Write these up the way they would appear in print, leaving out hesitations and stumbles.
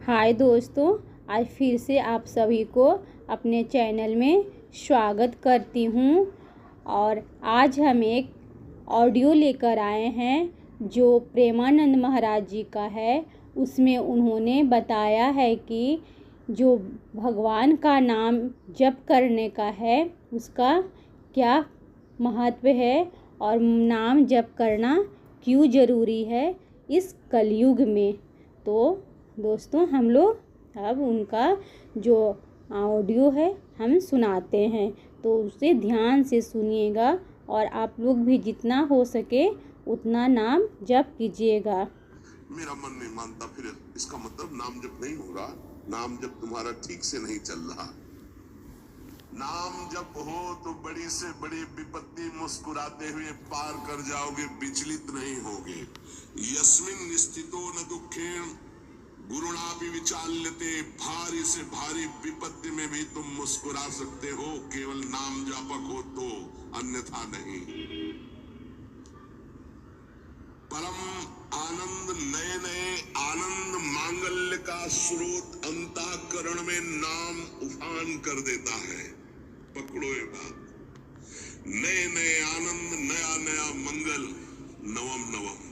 हाय दोस्तों, आज फिर से आप सभी को अपने चैनल में स्वागत करती हूँ। और आज हम एक ऑडियो लेकर आए हैं जो प्रेमानंद महाराज जी का है। उसमें उन्होंने बताया है कि जो भगवान का नाम जप करने का है उसका क्या महत्व है और नाम जप करना क्यों ज़रूरी है इस कलयुग में। तो दोस्तों, हम लोग अब उनका जो ऑडियो है हम सुनाते हैं, तो उसे ध्यान से सुनिएगा और आप लोग भी जितना हो सके उतना नाम जप कीजिएगा। मेरा मन नहीं मानता, फिर इसका मतलब नाम जप नहीं होगा। नाम जप तुम्हारा ठीक से नहीं चल रहा। नाम जप हो तो बड़ी से बड़ी विपत्ति मुस्कुराते हुए पार कर जाओगे, विचलित नहीं होगे। यस्मिन स्थितो न दुखेन गुरुणापि विचाल्यते। भारी से भारी विपत्ति में भी तुम मुस्कुरा सकते हो, केवल नाम जापक हो तो, अन्यथा नहीं। परम आनंद, नए नए आनंद मांगल्य का स्रोत अंतःकरण में नाम उफान कर देता है। पकड़ो ये बात। नए नए आनंद, नया नया मंगल, नवम नवम।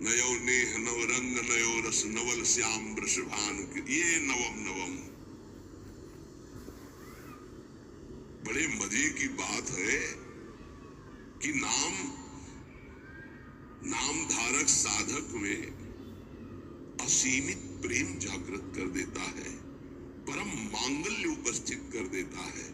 नयो नेह नव रंग नयो रस नवल श्याम वृषभान, ये नवम नवम। बड़े मजे की बात है कि नाम धारक साधक में असीमित प्रेम जागृत कर देता है, परम मांगल्य उपस्थित कर देता है।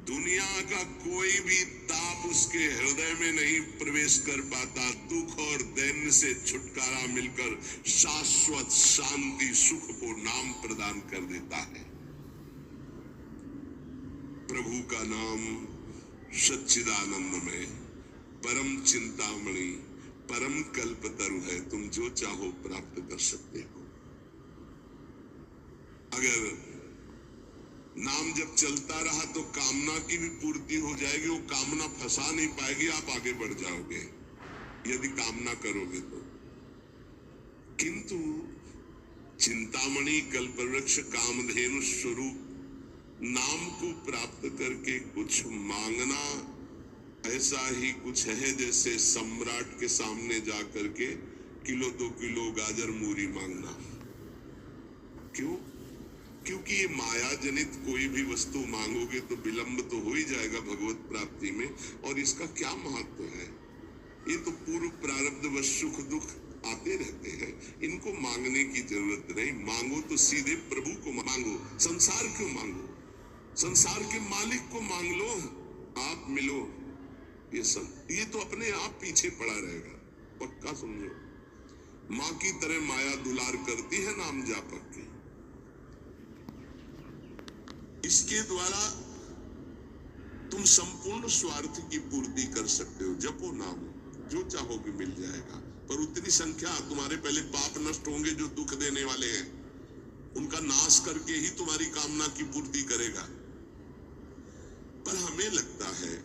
दुनिया का कोई भी ताप उसके हृदय में नहीं प्रवेश कर पाता। दुख और दैन्य से छुटकारा मिलकर शाश्वत शांति सुख को नाम प्रदान कर देता है। प्रभु का नाम सच्चिदानंदमय, परम चिंतामणि, परम कल्पतरु है। तुम जो चाहो प्राप्त कर सकते हो। अगर नाम जब चलता रहा तो कामना की भी पूर्ति हो जाएगी। वो कामना फंसा नहीं पाएगी, आप आगे बढ़ जाओगे यदि कामना करोगे तो। किंतु चिंतामणि कल्पवृक्ष कामधेनु स्वरूप नाम को प्राप्त करके कुछ मांगना ऐसा ही कुछ है जैसे सम्राट के सामने जा करके किलो 2 किलो गाजर मूरी मांगना। क्यों? क्योंकि ये माया जनित कोई भी वस्तु मांगोगे तो विलंब तो हो ही जाएगा भगवत प्राप्ति में। और इसका क्या महत्व है? ये तो पूर्व प्रारब्ध व सुख दुख आते रहते हैं, इनको मांगने की जरूरत नहीं। मांगो तो सीधे प्रभु को मांगो। संसार क्यों मांगो? संसार के मालिक को मांग लो, आप मिलो। ये तो अपने आप पीछे पड़ा रहेगा, पक्का समझो। माँ की तरह माया दुलार करती है नाम जापक की। इसके द्वारा तुम संपूर्ण स्वार्थ की पूर्ति कर सकते हो। जपो नाम, जो चाहोगे मिल जाएगा। पर उतनी संख्या तुम्हारे पहले पाप नष्ट होंगे जो दुख देने वाले हैं, उनका नाश करके ही तुम्हारी कामना की पूर्ति करेगा। पर हमें लगता है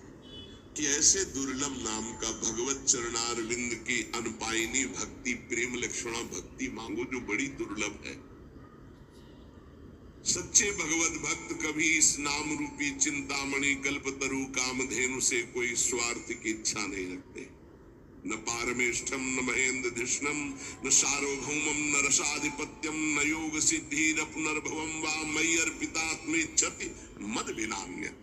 कि ऐसे दुर्लभ नाम का भगवत चरणारविंद की अनपायनी भक्ति, प्रेम लक्षणा भक्ति मांगो जो बड़ी दुर्लभ है। सच्चे भगवत भक्त कभी इस नाम रूपी चिंतामणि कल्पतरु कामधेनु से कोई स्वार्थ की इच्छा नहीं रखते। न पारमेष्ठम न महेंद्र धिष्णम न सार्वभौमम न रसाधिपत्यम न योग सिद्धि न पुनर्भवम वा मयि अर्पितात्मेच्छति मद विनान्य।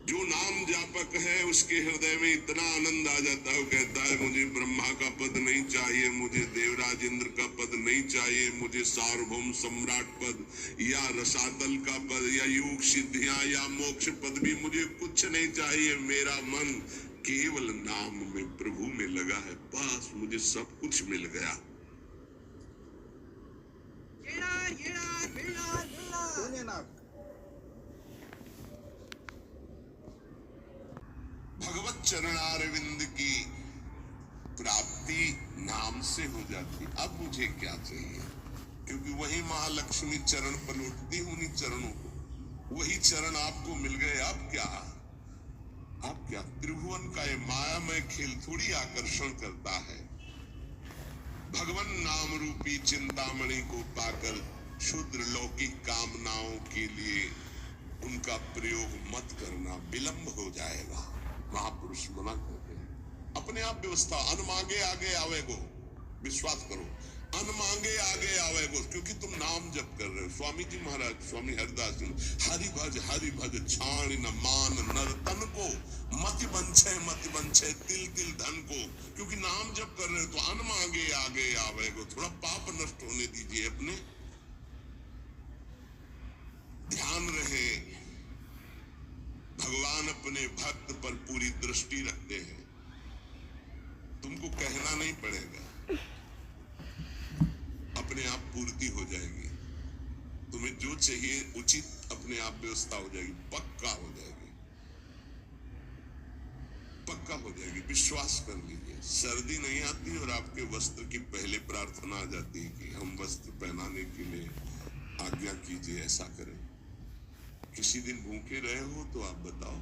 जो नाम जापक है उसके हृदय में इतना आनंद आ जाता है, वो कहता है मुझे ब्रह्मा का पद नहीं चाहिए, मुझे देवराज इंद्र का पद नहीं चाहिए, मुझे सार्वभौम सम्राट पद या रसातल का पद या योग सिद्धियां या मोक्ष पद भी मुझे कुछ नहीं चाहिए। मेरा मन केवल नाम में प्रभु में लगा है, बस मुझे सब कुछ मिल गया। भगवत चरणारविंद की प्राप्ति नाम से हो जाती। अब मुझे क्या चाहिए? क्योंकि वही महालक्ष्मी चरण पलटती हूं उन्हीं चरणों को, वही चरण आपको मिल गए। अब क्या त्रिभुवन का ये मायामय खेल थोड़ी आकर्षण करता है। भगवान नाम रूपी चिंतामणि को पाकर क्षुद्र लौकिक कामनाओं के लिए उनका प्रयोग मत करना, विलंब हो जाएगा। महापुरुष मना करते हैं। अपने आप व्यवस्था, अन मांगे आगे आवेगो, विश्वास करो, अन मांगे आगे आवेगो, क्योंकि तुम नाम जप कर रहे हो। स्वामी जी महाराज, स्वामी हरिदास जी, हरि भज छाण न मान नर तन को, मति बंछे तिल तिल धन को। क्योंकि नाम जप कर रहे हो तो अन मांगे आगे आवेगो। थोड़ा पाप नष्ट होने दीजिए अपने। ध्यान रहे, भगवान अपने भक्त पर पूरी दृष्टि रखते हैं। तुमको कहना नहीं पड़ेगा, अपने आप पूर्ति हो जाएगी। तुम्हें जो चाहिए उचित अपने आप व्यवस्था हो जाएगी, पक्का हो जाएगी, पक्का हो जाएगी। विश्वास कर लीजिए। सर्दी नहीं आती और आपके वस्त्र की पहले प्रार्थना आ जाती है कि हम वस्त्र पहनाने के लिए आज्ञा कीजिए, ऐसा करें। किसी दिन भूखे रहे हो तो आप बताओ।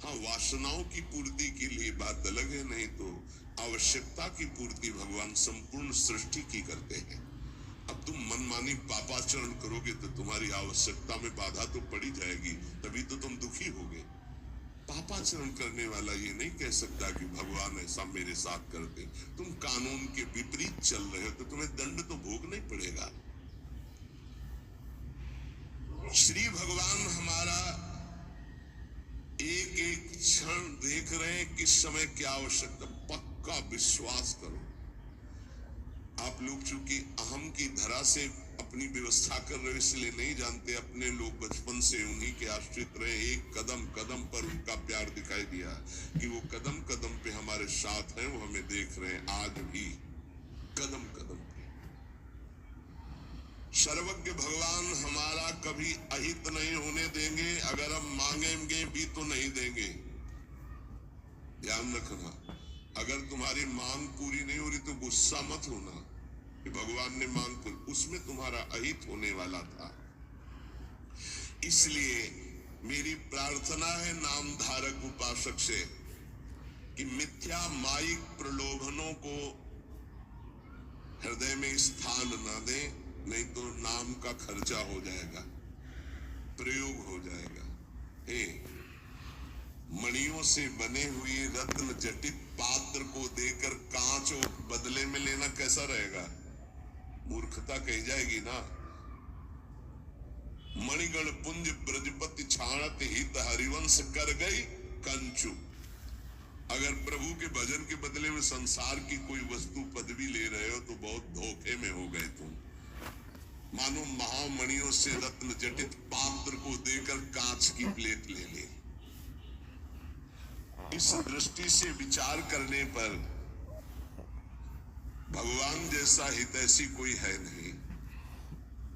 हाँ, वासनाओं की पूर्ति के लिए बात अलग है, नहीं तो आवश्यकता की पूर्ति भगवान संपूर्ण सृष्टि की करते हैं। अब तुम मनमानी पापाचरण करोगे तो तुम्हारी आवश्यकता में बाधा तो पड़ी जाएगी, तभी तो तुम दुखी होगे। पापाचरण करने वाला ये नहीं कह सकता कि भगवान ऐसा मेरे साथ करते। तुम कानून के विपरीत चल रहे हो तो तुम्हें दंड तो भोगना ही पड़ेगा। श्री भगवान हमारा एक एक क्षण देख रहे हैं, किस समय क्या आवश्यकता। पक्का विश्वास करो। आप लोग चूंकि अहम की धरा से अपनी व्यवस्था कर रहे हो इसलिए नहीं जानते। अपने लोग बचपन से उन्हीं के आश्रित रहे। एक कदम कदम पर उनका प्यार दिखाई दिया कि वो कदम कदम पे हमारे साथ हैं, वो हमें देख रहे हैं आज भी, कदम कदम पे। सर्वज्ञ भगवान हमारा कभी अहित नहीं होने देंगे। अगर हम मांगेंगे भी तो नहीं देंगे। ध्यान रखना, अगर तुम्हारी मांग पूरी नहीं हो रही तो गुस्सा मत होना कि भगवान ने मांग पूरी, उसमें तुम्हारा अहित होने वाला था। इसलिए मेरी प्रार्थना है नाम धारक उपासक से कि मिथ्या माइक प्रलोभनों को हृदय में स्थान न दें, नहीं तो नाम का खर्चा हो जाएगा, प्रयोग हो जाएगा। हे, मणियों से बने हुए रत्न जटित पात्र को देकर कांच और बदले में लेना कैसा रहेगा? मूर्खता कही जाएगी ना। मणिगण पुंज ब्रजपति छाणत हित हरिवंश कर गई कंचु। अगर प्रभु के भजन के बदले में संसार की कोई वस्तु पदवी ले रहे हो तो बहुत धोखे में हो गए तुम। मानो महामणियों से रत्न जटित पात्र को देकर कांच की प्लेट ले ले। इस दृष्टि से विचार करने पर भगवान जैसा हितैषी कोई है नहीं।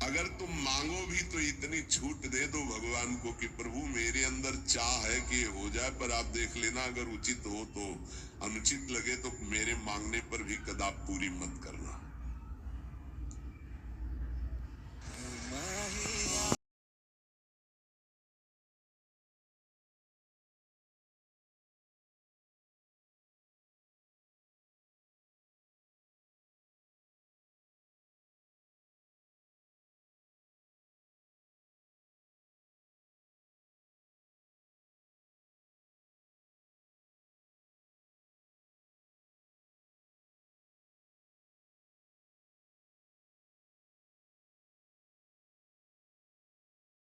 अगर तुम मांगो भी तो इतनी छूट दे दो भगवान को कि प्रभु मेरे अंदर चाह है कि ये हो जाए, पर आप देख लेना, अगर उचित हो तो, अनुचित लगे तो मेरे मांगने पर भी कदाप पूरी मत करना।